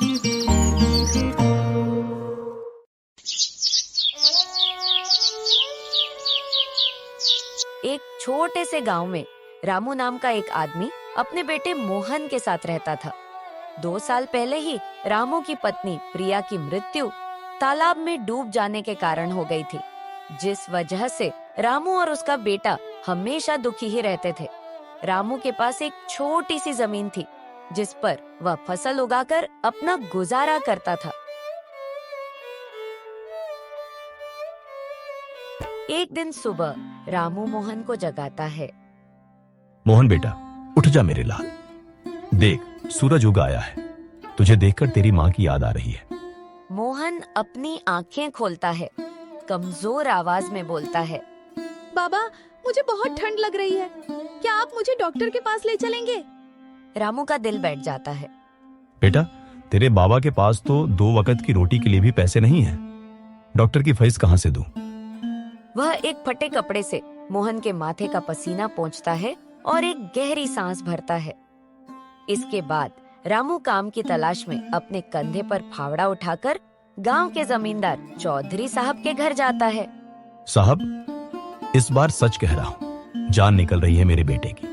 एक छोटे से गांव में रामू नाम का एक आदमी अपने बेटे मोहन के साथ रहता था। 2 साल पहले ही रामू की पत्नी प्रिया की मृत्यु तालाब में डूब जाने के कारण हो गई थी, जिस वजह से रामू और उसका बेटा हमेशा दुखी ही रहते थे। रामू के पास एक छोटी सी जमीन थी, जिस पर वह फसल उगाकर अपना गुजारा करता था। एक दिन सुबह रामू मोहन को जगाता है। मोहन बेटा, उठ जा मेरे लाल। देख, सूरज उग आया है। तुझे देखकर तेरी माँ की याद आ रही है। मोहन अपनी आंखें खोलता है, कमजोर आवाज में बोलता है, बाबा, मुझे बहुत ठंड लग रही है। क्या आप मुझे डॉक्टर के पास ले चलेंगे? रामू का दिल बैठ जाता है। बेटा, तेरे बाबा के पास तो 2 वक्त की रोटी के लिए भी पैसे नहीं हैं। डॉक्टर की फीस कहाँ से दूं? वह एक फटे कपड़े से मोहन के माथे का पसीना पोंछता है और एक गहरी सांस भरता है। इसके बाद रामू काम की तलाश में अपने कंधे पर फावड़ा उठाकर गांव के जमींदार चौधरी साहब के घर जाता है। साहब, इस बार सच कह रहा हूँ, जान निकल रही है मेरे बेटे की।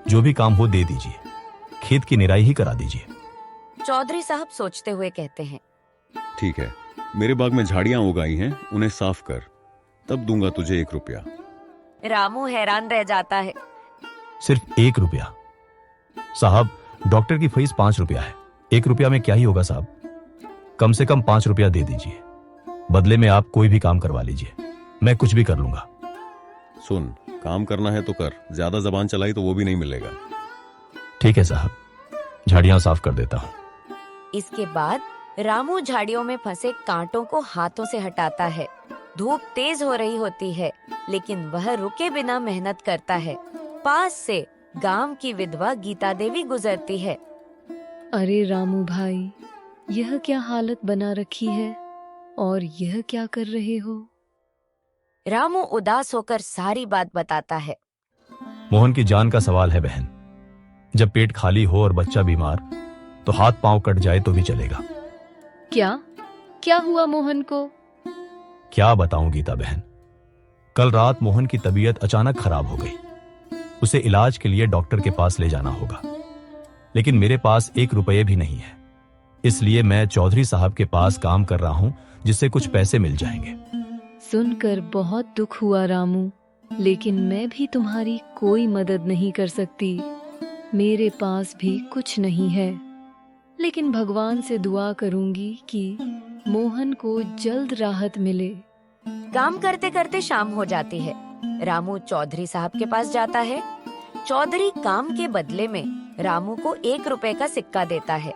जो भी काम हो दे दीजिए, खेत की निराई ही करा दीजिए। चौधरी साहब सोचते हुए कहते हैं, ठीक है, मेरे बाग में झाड़ियां उगाई हैं, उन्हें साफ कर, तब दूंगा तुझे 1 रुपया। रामू हैरान रह जाता है। सिर्फ 1 रुपया? साहब, डॉक्टर की फीस 5 रुपया है। 1 रुपया में क्या ही होगा साहब? कम से कम 5 रुपया दे दीजिए। बदले में आप कोई भी काम करवा लीजिए, मैं कुछ भी कर लूंगा। सुन, काम करना है तो कर, ज्यादा जबान चलाई तो वो भी नहीं मिलेगा। ठीक है साहब, झाड़ियां साफ कर देता हूँ। इसके बाद रामू झाड़ियों में फंसे कांटों को हाथों से हटाता है। धूप तेज हो रही होती है, लेकिन वह रुके बिना मेहनत करता है। पास से गांव की विधवा गीता देवी गुजरती है। अरे रामू भाई, यह क्या हालत बना रखी है और यह क्या कर रहे हो? रामू उदास होकर सारी बात बताता है। मोहन की जान का सवाल है बहन। जब पेट खाली हो और बच्चा बीमार, तो हाथ पांव कट जाए तो भी चलेगा। क्या हुआ मोहन को? क्या बताऊं गीता बहन, कल रात मोहन की तबीयत अचानक खराब हो गई। उसे इलाज के लिए डॉक्टर के पास ले जाना होगा, लेकिन मेरे पास 1 रुपये भी नहीं है। इसलिए मैं चौधरी साहब के पास काम कर रहा हूं, जिससे कुछ पैसे मिल जाएंगे। सुनकर बहुत दुख हुआ रामू, लेकिन मैं भी तुम्हारी कोई मदद नहीं कर सकती। मेरे पास भी कुछ नहीं है, लेकिन भगवान से दुआ करूंगी कि मोहन को जल्द राहत मिले। काम करते करते शाम हो जाती है। रामू चौधरी साहब के पास जाता है। चौधरी काम के बदले में रामू को 1 रुपए का सिक्का देता है।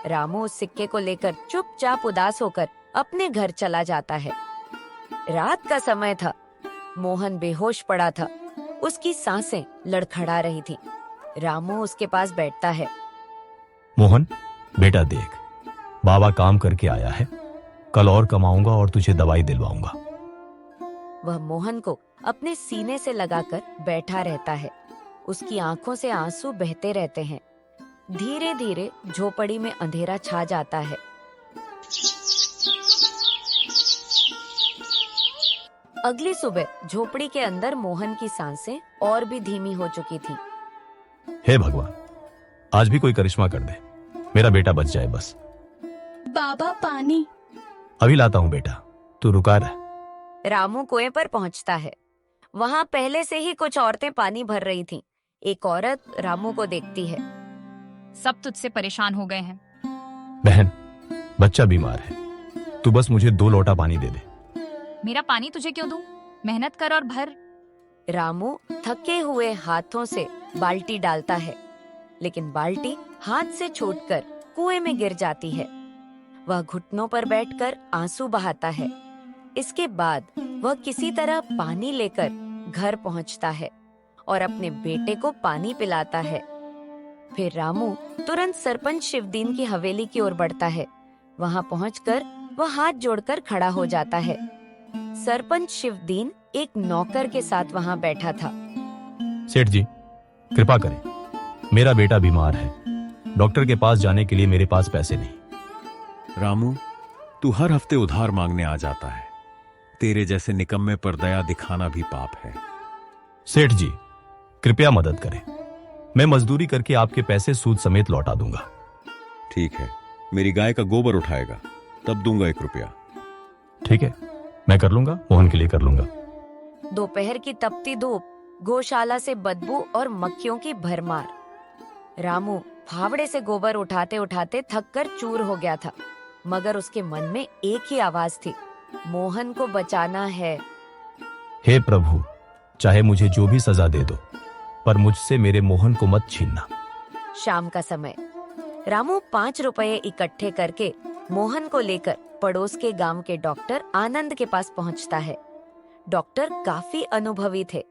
रामू उस सिक्के को लेकर चुपचाप उदास होकर अपने घर चला जाता है। रात का समय था। मोहन बेहोश पड़ा था। उसकी सांसें लड़खड़ा रही थी। रामू उसके पास बैठता है। मोहन बेटा, देख, बाबा काम करके आया है। कल और कमाऊंगा और तुझे दवाई दिलवाऊंगा। वह मोहन को अपने सीने से लगाकर बैठा रहता है। उसकी आंखों से आंसू बहते रहते हैं। धीरे धीरे झोपड़ी में अंधेरा छा जाता है। अगली सुबह झोपड़ी के अंदर मोहन की सांसें और भी धीमी हो चुकी थी। हे भगवान, आज भी कोई करिश्मा कर दे, मेरा बेटा बच जाए बस। बाबा, पानी। अभी लाता हूँ बेटा, तू रुका रह। रामू कुएं पर पहुंचता है। वहां पहले से ही कुछ औरतें पानी भर रही थीं। एक औरत रामू को देखती है। सब तुझसे परेशान हो गए हैं। बहन, बच्चा बीमार है, तू बस मुझे 2 लोटा पानी दे दे। मेरा पानी तुझे क्यों दूं? मेहनत कर और भर। रामू थके हुए हाथों से बाल्टी डालता है, लेकिन बाल्टी हाथ से छूटकर कुएं में गिर जाती है। वह घुटनों पर बैठकर आंसू बहाता है। इसके बाद वह किसी तरह पानी लेकर घर पहुंचता है और अपने बेटे को पानी पिलाता है। फिर रामू तुरंत सरपंच शिवदीन की हवेली की ओर बढ़ता है। वहां पहुंचकर वह हाथ जोड़कर खड़ा हो जाता है। सरपंच शिवदीन एक नौकर के साथ वहां बैठा था। सेठ जी, कृपा करें, मेरा बेटा बीमार है। डॉक्टर के पास जाने के लिए मेरे पास पैसे नहीं। रामू, तू हर हफ्ते उधार मांगने आ जाता है। तेरे जैसे निकम्मे पर दया दिखाना भी पाप है। सेठ जी, कृपया मदद करें। मैं मजदूरी करके आपके पैसे सूद समेत लौटा दूंगा। ठीक है, मेरी गाय का गोबर उठाएगा तब दूंगा 1 रुपया। ठीक है, मैं कर लूंगा, मोहन के लिए कर लूंगा। दोपहर की तपती धूप, गौशाला से बदबू और मक्खियों की भरमार। रामू फावड़े से गोबर उठाते उठाते थक कर चूर हो गया था, मगर उसके मन में एक ही आवाज थी, मोहन को बचाना है। हे प्रभु, चाहे मुझे जो भी सजा दे दो, पर मुझसे मेरे मोहन को मत छीनना। शाम का समय, रामू 5 रुपए इकट्ठे करके मोहन को लेकर पड़ोस के गांव के डॉक्टर आनंद के पास पहुंचता है। डॉक्टर काफी अनुभवी थे।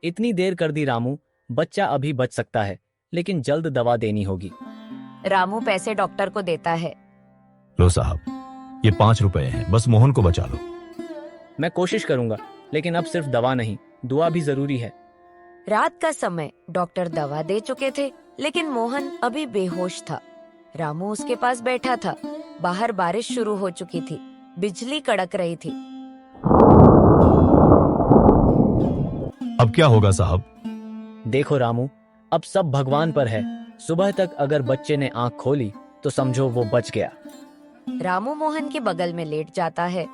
इतनी देर कर दी रामू, बच्चा अभी बच सकता है, लेकिन जल्द दवा देनी होगी। रामू पैसे डॉक्टर को देता है। लो साहब, ये 5 रुपए हैं, बस मोहन को बचा लो। मैं कोशिश करूंगा, लेकिन अब सिर्फ दवा नहीं, दुआ भी जरूरी है। रात का समय, डॉक्टर दवा दे चुके थे, लेकिन मोहन अभी बेहोश था। रामू उसके पास बैठा था। बाहर बारिश शुरू हो चुकी थी, बिजली कड़क रही थी। अब क्या होगा साहब? देखो रामू, अब सब भगवान पर है। सुबह तक अगर बच्चे ने आंख खोली तो समझो वो बच गया। रामू मोहन के बगल में लेट जाता है।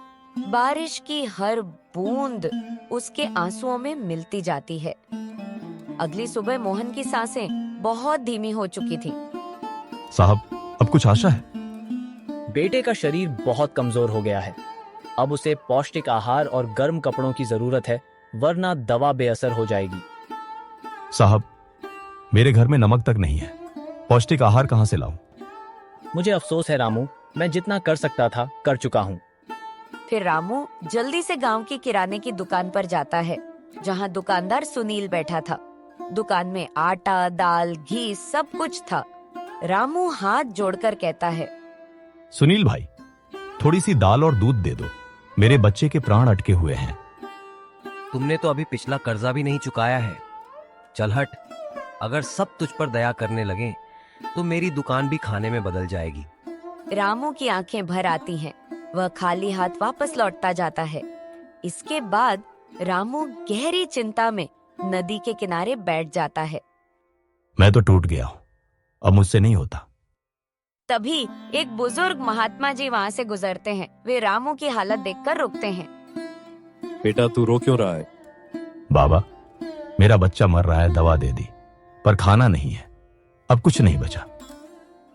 बारिश की हर बूंद उसके आंसुओं में मिलती जाती है। अगली सुबह मोहन की सांसें बहुत धीमी हो चुकी थी। साहब, अब कुछ आशा है? बेटे का शरीर बहुत कमजोर हो गया है। अब उसे पौष्टिक आहार और गर्म कपड़ों की जरूरत है, वरना दवा बेअसर हो जाएगी। साहब, मेरे घर में नमक तक नहीं है, पौष्टिक आहार कहां से लाऊं? मुझे अफसोस है रामू, मैं जितना कर सकता था कर चुका हूँ। फिर रामू जल्दी से गांव की किराने की दुकान पर जाता है, जहां दुकानदार सुनील बैठा था। दुकान में आटा, दाल, घी सब कुछ था। रामू हाथ जोड़कर कहता है, सुनील भाई, थोड़ी सी दाल और दूध दे दो, मेरे बच्चे के प्राण अटके हुए हैं। तुमने तो अभी पिछला कर्जा भी नहीं चुकाया है। चल हट, अगर सब तुझ पर दया करने लगे तो मेरी दुकान भी खाने में बदल जाएगी। रामू की आंखें भर आती हैं। वह खाली हाथ वापस लौटता जाता है। इसके बाद रामू गहरी चिंता में नदी के किनारे बैठ जाता है। मैं तो टूट गया हूं, अब मुझसे नहीं होता। तभी एक बुजुर्ग महात्मा जी वहाँ से गुजरते हैं। वे रामू की हालत देखकर रुकते हैं। बेटा, तू रो क्यों रहा है? बाबा, मेरा बच्चा मर रहा है, दवा दे दी, पर खाना नहीं है, अब कुछ नहीं बचा।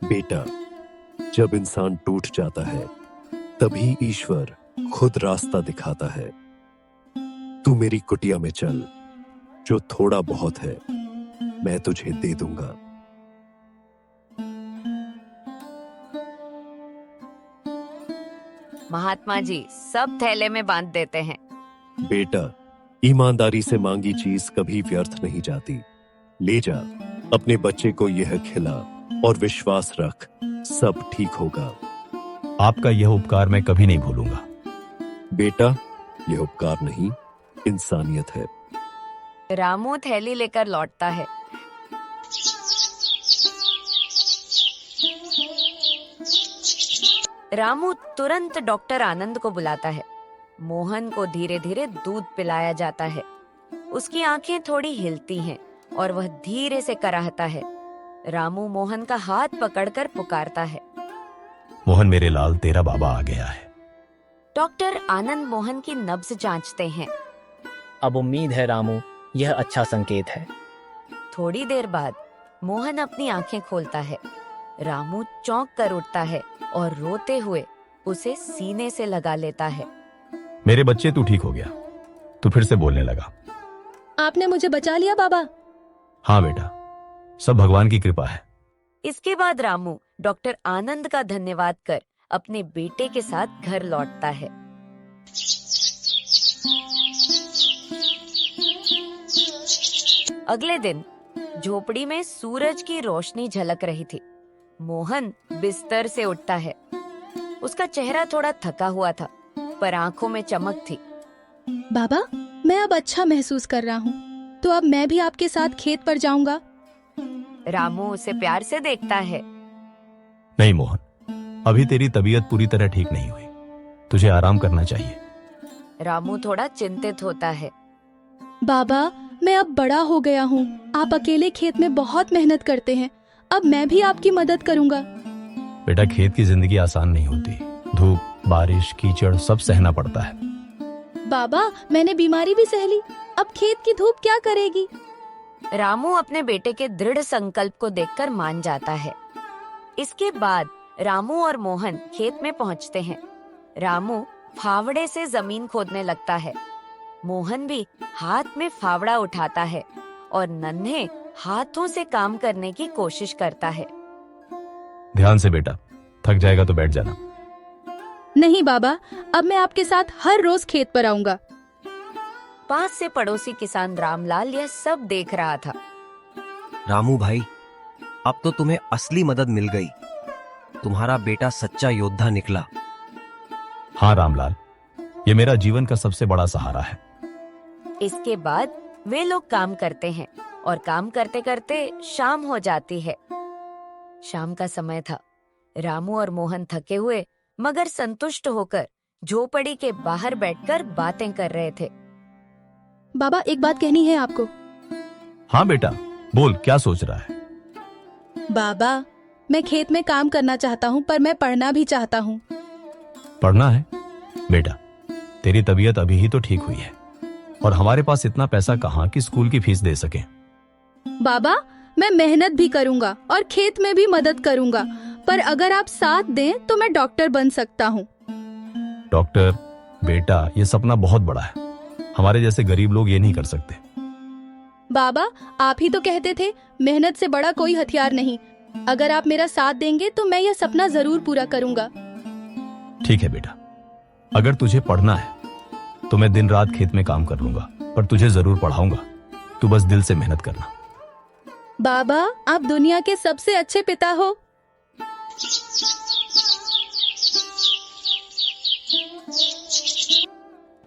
बेटा, जब इंसान टूट जाता है तभी ईश्वर खुद रास्ता दिखाता है। तू मेरी कुटिया में चल, जो थोड़ा बहुत है मैं तुझे दे दूंगा। महात्मा जी सब थैले में बांध देते हैं। बेटा, ईमानदारी से मांगी चीज कभी व्यर्थ नहीं जाती। ले जा, अपने बच्चे को यह खिला और विश्वास रख, सब ठीक होगा। आपका यह उपकार मैं कभी नहीं भूलूंगा। बेटा, यह उपकार नहीं, इंसानियत है। रामू थैली लेकर लौटता है। रामू तुरंत डॉक्टर आनंद को बुलाता है। मोहन को धीरे धीरे दूध पिलाया जाता है। उसकी आंखें थोड़ी हिलती हैं और वह धीरे से कराहता है। रामू मोहन का हाथ पकड़कर पुकारता है, मोहन मेरे लाल, तेरा बाबा आ गया है। डॉक्टर आनंद मोहन की नब्ज जांचते हैं। अब उम्मीद है रामू, यह अच्छा संकेत है। थोड़ी देर बाद मोहन अपनी आंखें खोलता है। रामू चौंक कर उठता है और रोते हुए उसे सीने से लगा लेता है। मेरे बच्चे, तू ठीक हो गया, तू फिर से बोलने लगा। आपने मुझे बचा लिया बाबा। हाँ बेटा, सब भगवान की कृपा है। इसके बाद रामू डॉक्टर आनंद का धन्यवाद कर अपने बेटे के साथ घर लौटता है। अगले दिन झोपड़ी में सूरज की रोशनी झलक रही थी। मोहन बिस्तर से उठता है। उसका चेहरा थोड़ा थका हुआ था, पर आंखों में चमक थी। बाबा, मैं अब अच्छा महसूस कर रहा हूँ, तो अब मैं भी आपके साथ खेत पर जाऊंगा। रामू उसे प्यार से देखता है। नहीं मोहन, अभी तेरी तबीयत पूरी तरह ठीक नहीं हुई, तुझे आराम करना चाहिए। रामू थोड़ा चिंतित होता है। बाबा, मैं अब बड़ा हो गया हूँ। आप अकेले खेत में बहुत मेहनत करते हैं। अब मैं भी आपकी मदद करूँगा। बेटा, खेत की जिंदगी आसान नहीं होती। धूप, बारिश, कीचड़ सब सहना पड़ता है। बाबा, मैंने बीमारी भी सह ली। अब खेत की धूप क्या करेगी? रामू अपने बेटे के दृढ़ संकल्प को देखकर मान जाता है। इसके बाद रामू और मोहन खेत में पहुंचते हैं। रामू फावड़े से जमीन खोदने लगता है। मोहन भी हाथ में फावड़ा उठाता है और नन्हे हाथों से काम करने की कोशिश करता है। ध्यान से बेटा, थक जाएगा तो बैठ जाना। नहीं बाबा, अब मैं आपके साथ हर रोज खेत पर आऊंगा। पास से पड़ोसी किसान रामलाल यह सब देख रहा था। रामू भाई, अब तो तुम्हें असली मदद मिल गई। तुम्हारा बेटा सच्चा योद्धा निकला। हाँ रामलाल, ये मेरा जीवन का सबसे बड़ा सहारा है। इसके बाद वे लोग काम करते हैं और काम करते करते शाम हो जाती है। शाम का समय था। रामू और मोहन थके हुए मगर संतुष्ट होकर झोपड़ी के बाहर बैठकर बातें कर रहे थे। बाबा, एक बात कहनी है आपको। हाँ बेटा, बोल, क्या सोच रहा है? बाबा, मैं खेत में काम करना चाहता हूँ, पर मैं पढ़ना भी चाहता हूँ। पढ़ना है? बेटा, तेरी तबीयत अभी ही तो ठीक हुई है और हमारे पास इतना पैसा कहाँ कि स्कूल की फीस दे सके। बाबा, मैं मेहनत भी करूँगा और खेत में भी मदद करूँगा, पर अगर आप साथ दें तो मैं डॉक्टर बन सकता हूँ। डॉक्टर? बेटा, ये सपना बहुत बड़ा है। हमारे जैसे गरीब लोग ये नहीं कर सकते। बाबा, आप ही तो कहते थे मेहनत से बड़ा कोई हथियार नहीं। अगर आप मेरा साथ देंगे तो मैं यह सपना जरूर पूरा करूँगा। ठीक है बेटा, अगर तुझे पढ़ना है तो मैं दिन रात खेत में काम कर लूंगा, पर तुझे जरूर पढ़ाऊंगा। तू बस दिल से मेहनत करना। बाबा, आप दुनिया के सबसे अच्छे पिता हो।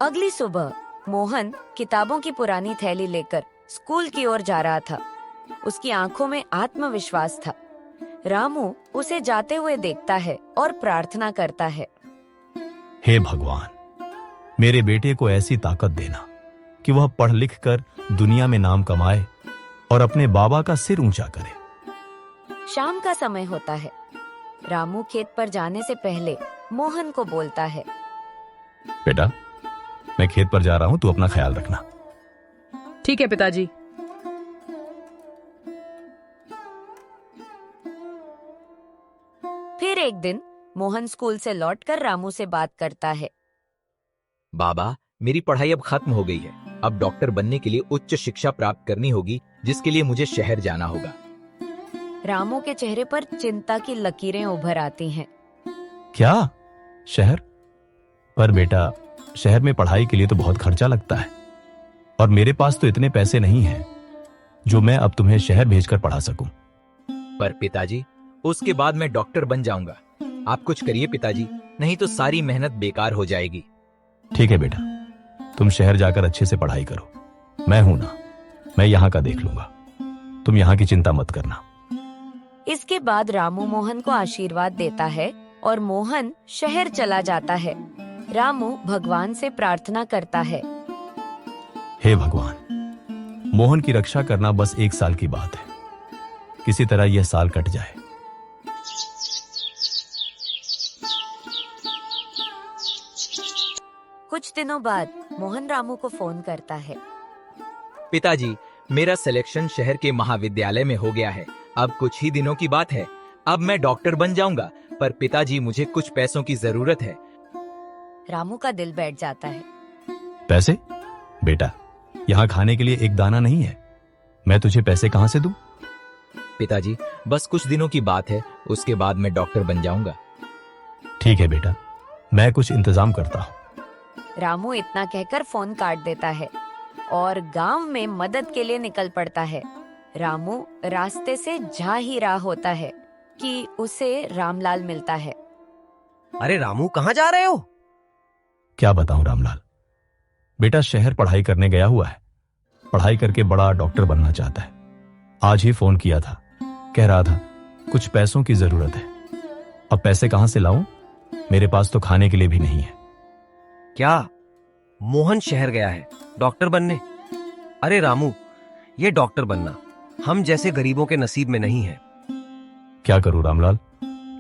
अगली सुबह मोहन किताबों की पुरानी थैली लेकर स्कूल की ओर जा रहा था। उसकी आंखों में आत्मविश्वास था। रामू उसे जाते हुए देखता है और प्रार्थना करता है। हे भगवान, मेरे बेटे को ऐसी ताकत देना कि वह पढ़ लिख कर दुनिया में नाम कमाए और अपने बाबा का सिर ऊंचा करे। शाम का समय होता है। रामू खेत पर जाने से पहले मोहन को बोलता है। बेटा, मैं खेत पर जा रहा हूं, तू अपना ख्याल रखना। ठीक है पिताजी। फिर एक दिन मोहन स्कूल से लौटकर रामू से बात करता है। बाबा, मेरी पढ़ाई अब खत्म हो गई है। अब डॉक्टर बनने के लिए उच्च शिक्षा प्राप्त करनी होगी, जिसके लिए मुझे शहर जाना होगा। रामू के चेहरे पर चिंता की लकीरें उभर आती हैं। क्या? शहर? पर बेटा, शहर में पढ़ाई के लिए तो बहुत खर्चा लगता है और मेरे पास तो इतने पैसे नहीं हैं जो मैं अब तुम्हें शहर भेजकर पढ़ा सकूं। पर पिताजी, उसके बाद मैं डॉक्टर बन जाऊंगा। आप कुछ करिए पिताजी, नहीं तो सारी मेहनत बेकार हो जाएगी। ठीक है बेटा, तुम शहर जाकर अच्छे से पढ़ाई करो। मैं हूं ना, मैं यहाँ का देख लूंगा। तुम यहाँ की चिंता मत करना। इसके बाद रामू मोहन को आशीर्वाद देता है और मोहन शहर चला जाता है। रामू भगवान से प्रार्थना करता है। हे भगवान, मोहन की रक्षा करना बस 1 साल की बात है। किसी तरह यह साल कट जाए। कुछ दिनों बाद मोहन रामू को फोन करता है। पिताजी, मेरा सिलेक्शन शहर के महाविद्यालय में हो गया है। अब कुछ ही दिनों की बात है। अब मैं डॉक्टर बन जाऊंगा। पर पिताजी, मुझे कुछ पैसों की जरूरत है। रामू का दिल बैठ जाता है। पैसे? बेटा, यहाँ खाने के लिए एक दाना नहीं है। मैं तुझे पैसे कहाँ से दूं? पिताजी, बस कुछ दिनों की बात है, उसके बाद मैं डॉक्टर बन जाऊंगा। ठीक है बेटा, मैं कुछ इंतजाम करता हूँ। रामू इतना कहकर फोन काट देता है और गांव में मदद के लिए निकल पड़ता है। रामू रास्ते से जा ही रहा होता है कि उसे रामलाल मिलता है। अरे रामू, कहाँ जा रहे हो? क्या बताऊं रामलाल, बेटा शहर पढ़ाई करने गया हुआ है। पढ़ाई करके बड़ा डॉक्टर बनना चाहता है। आज ही फोन किया था, कह रहा था कुछ पैसों की जरूरत है। अब पैसे कहां से लाऊं? मेरे पास तो खाने के लिए भी नहीं है। क्या? मोहन शहर गया है डॉक्टर बनने? अरे रामू, ये डॉक्टर बनना हम जैसे गरीबों के नसीब में नहीं है। क्या करूं रामलाल,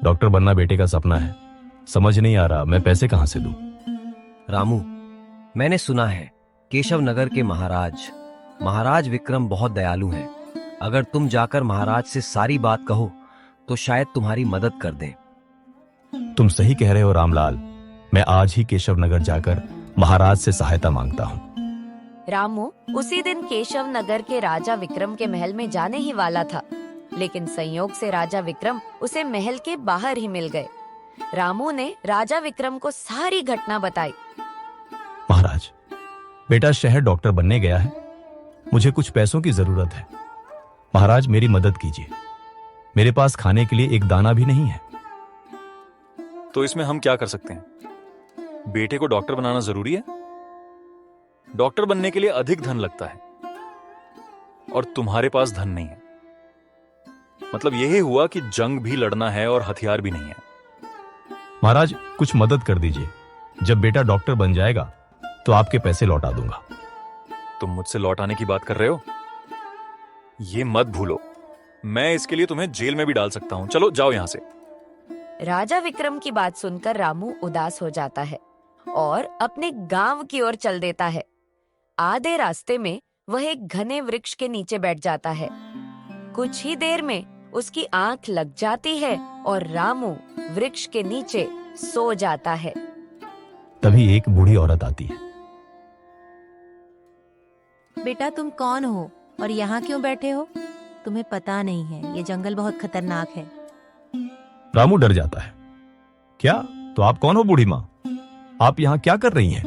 डॉक्टर बनना बेटे का सपना है। समझ नहीं आ रहा मैं पैसे कहां से दूं। रामू, मैंने सुना है केशव नगर के महाराज विक्रम बहुत दयालु हैं। अगर तुम जाकर महाराज से सारी बात कहो तो शायद तुम्हारी मदद कर दें। तुम सही कह रहे हो रामलाल, मैं आज ही केशव नगर जाकर महाराज से सहायता मांगता हूं। रामू उसी दिन केशव नगर के राजा विक्रम के महल में जाने ही वाला था, लेकिन संयोग से राजा विक्रम उसे महल के बाहर ही मिल गए। रामू ने राजा विक्रम को सारी घटना बताई। महाराज, बेटा शहर डॉक्टर बनने गया है, मुझे कुछ पैसों की जरूरत है। महाराज मेरी मदद कीजिए, मेरे पास खाने के लिए एक दाना भी नहीं है। तो इसमें हम क्या कर सकते हैं? बेटे को डॉक्टर बनाना जरूरी है। डॉक्टर बनने के लिए अधिक धन लगता है और तुम्हारे पास धन नहीं है। मतलब यही हुआ कि जंग भी लड़ना है और हथियार भी नहीं है। महाराज कुछ मदद कर दीजिए, जब बेटा डॉक्टर बन जाएगा तो आपके पैसे लौटा दूंगा। तुम मुझसे लौटाने की बात कर रहे हो? ये मत भूलो, मैं इसके लिए तुम्हें जेल में भी डाल सकता हूं। चलो जाओ यहां से। राजा विक्रम की बात सुनकर रामू उदास हो जाता है और अपने गांव की ओर चल देता है। आधे रास्ते में वह एक घने वृक्ष के नीचे बैठ जाता है। कुछ ही देर में उसकी आंख लग जाती है और रामू वृक्ष के नीचे सो जाता है। तभी एक बूढ़ी औरत आती है। बेटा तुम कौन हो और यहाँ क्यों बैठे हो? तुम्हें पता नहीं है ये जंगल बहुत खतरनाक है। रामू डर जाता है। क्या? तो आप कौन हो बूढ़ी माँ? आप यहाँ क्या कर रही हैं?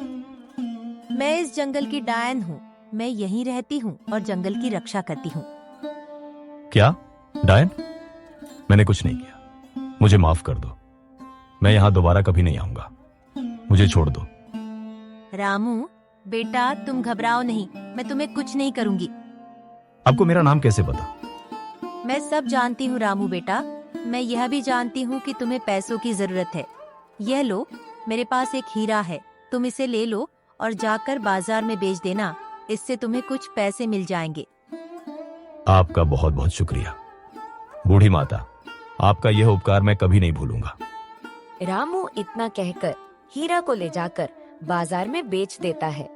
मैं इस जंगल की डायन हूँ। मैं यहीं रहती हूँ और जंगल की रक्षा करती हूँ। क्या? डायन? मैंने कुछ नहीं किया, मुझे माफ कर दो। मैं यहाँ दोबारा कभी नहीं आऊंगा, मुझे छोड़ दो। रामू बेटा तुम घबराओ नहीं, मैं तुम्हें कुछ नहीं करूंगी। आपको मेरा नाम कैसे पता? मैं सब जानती हूँ रामू बेटा। मैं यह भी जानती हूँ कि तुम्हें पैसों की जरूरत है। यह लो, मेरे पास एक हीरा है, तुम इसे ले लो और जाकर बाजार में बेच देना। इससे तुम्हें कुछ पैसे मिल जाएंगे। आपका बहुत बहुत शुक्रिया बूढ़ी माता, आपका यह उपकार मैं कभी नहीं भूलूंगा। रामू इतना कहकर हीरा को ले जाकर बाजार में बेच देता है।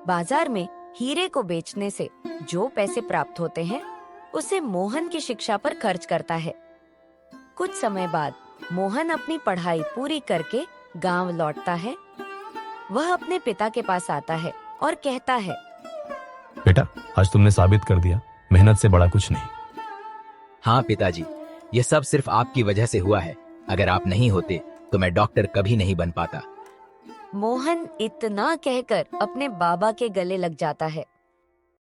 बाजार में हीरे को बेचने से जो पैसे प्राप्त होते हैं उसे मोहन की शिक्षा पर खर्च करता है। कुछ समय बाद मोहन अपनी पढ़ाई पूरी करके गांव लौटता है। वह अपने पिता के पास आता है और कहता है, बेटा आज तुमने साबित कर दिया मेहनत से बड़ा कुछ नहीं। हाँ पिताजी, ये सब सिर्फ आपकी वजह से हुआ है। अगर आप नहीं होते तो मैं डॉक्टर कभी नहीं बन पाता। मोहन इतना कहकर अपने बाबा के गले लग जाता है।